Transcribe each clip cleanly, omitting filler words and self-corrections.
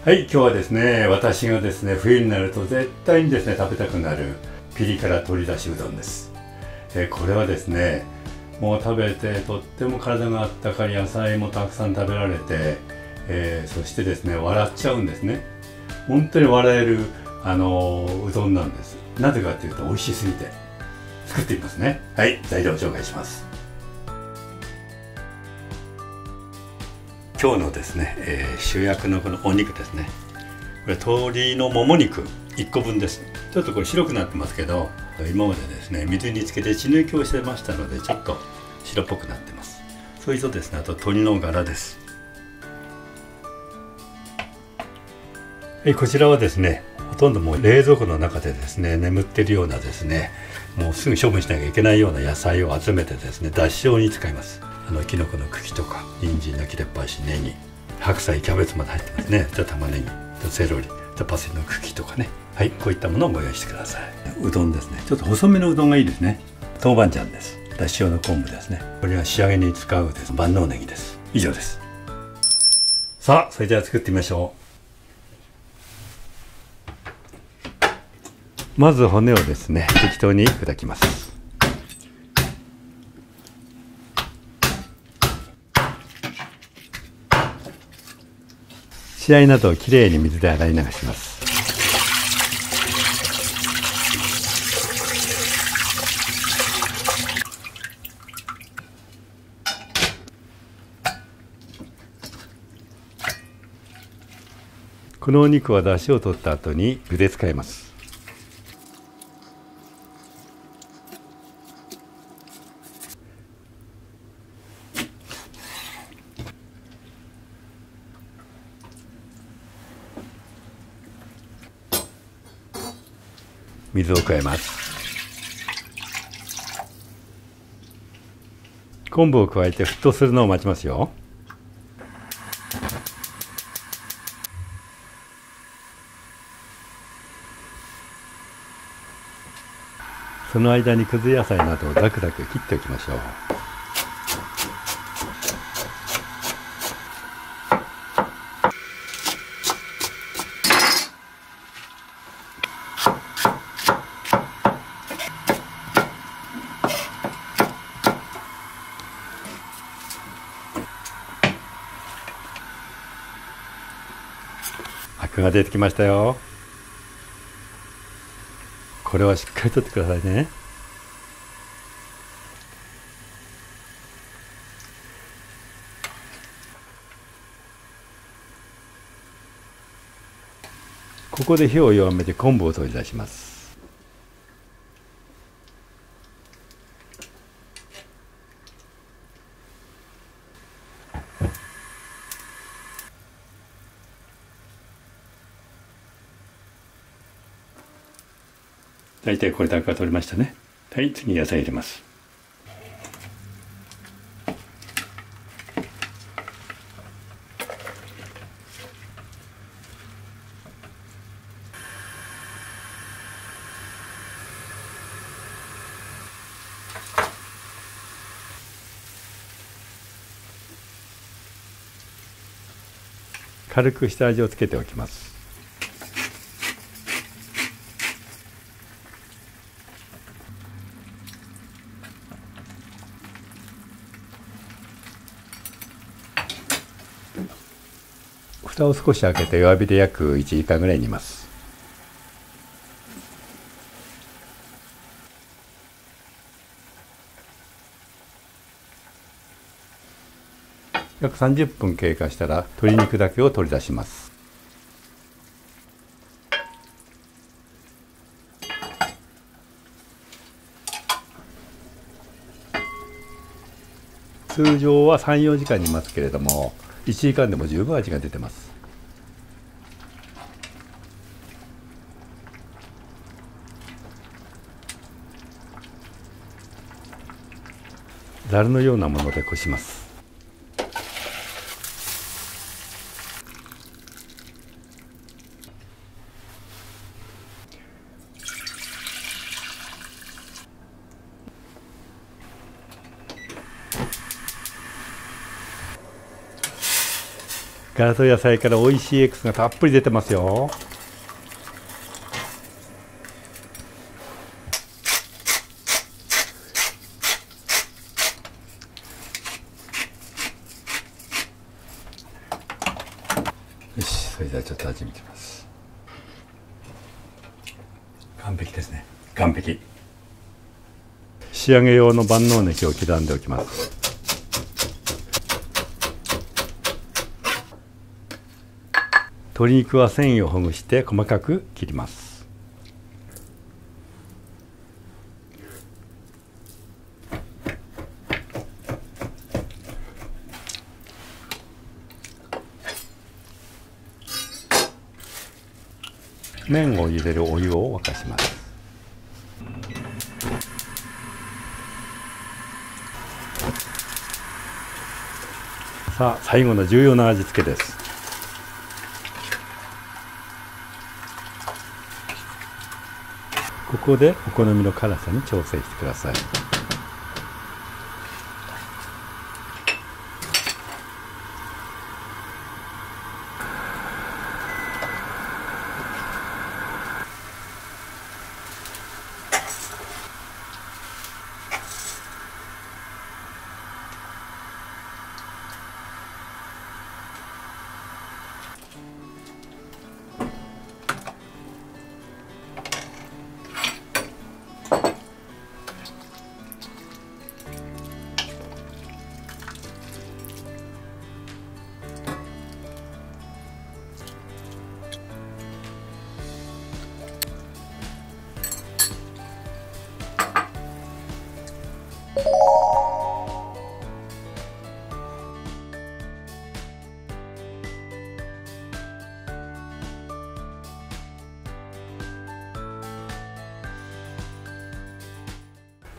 はい、今日はですね、私がですね、冬になると絶対にですね、食べたくなるピリ辛鶏だしうどんです。これはですね、もう食べてとっても体があったかい、野菜もたくさん食べられて、そしてですね、笑っちゃうんですね。本当に笑えるうどんなんです。なぜかというと美味しすぎて。作ってみますね。はい、材料を紹介します。今日のですね、主役のこのお肉ですね。これ鶏のもも肉1個分です。ちょっとこれ白くなってますけど、今までですね水につけて血抜きをしてましたのでちょっと白っぽくなってます。それとですね、あと鶏のガラです。はい、こちらはですね、ほとんどもう冷蔵庫の中でですね眠ってるようなですね、もうすぐ処分しなきゃいけないような野菜を集めてですね、だし用に使います。きのこの茎とか人参の切れっ端、ネギ、白菜、キャベツまで入ってますね。じゃ玉ねぎ、セロリ、パセリの茎とかね、はい、こういったものをご用意してください。うどんですね、ちょっと細めのうどんがいいですね。豆板醤です。だし用の昆布ですね。これは仕上げに使うです万能ネギです。以上です。さあ、それでは作ってみましょう。まず骨をですね、適当に砕きます。血合いなどをきれいに水で洗い流します。このお肉は出汁を取った後に茹で使います。水を加えます。昆布を加えて沸騰するのを待ちますよ。その間にくず野菜などをザクザク切っておきましょう。アクが出てきましたよ。これはしっかりとってくださいね。ここで火を弱めて昆布を取り出します。大体これだけは取れましたね。はい、次野菜入れます。軽く下味をつけておきます。蓋を少し開けて弱火で約1時間ぐらい煮ます。約30分経過したら鶏肉だけを取り出します。通常は 3,4 時間煮ますけれども、1時間でも十分味が出てます。ざるのようなものでこします。ガラと野菜から美味しいエキスがたっぷり出てますよ。よし、それではちょっと味見てみます。完璧ですね。完璧。仕上げ用の万能ネギを刻んでおきます。鶏肉は繊維をほぐして細かく切ります。麺を茹でるお湯を沸かします。さあ、最後の重要な味付けです。ここでお好みの辛さに調整してください。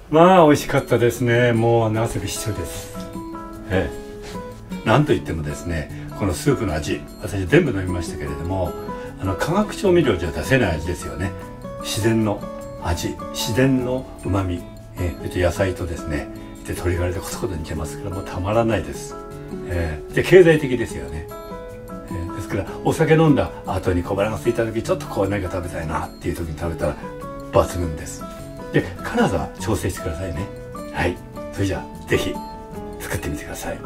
まあ美味しかったですね。もう汗びっしょりです。なんといってもですね、このスープの味、私全部飲みましたけれども、化学調味料じゃ出せない味ですよね。自然の味、自然の旨味、野菜とですね、で鶏ガラでコトコト煮てますからもうたまらないです。で経済的ですよね。ですからお酒飲んだ後に小腹が空いた時、ちょっとこう何か食べたいなっていう時に食べたら抜群です。で辛さは調整してくださいね。はい、それじゃあぜひ作ってみてください。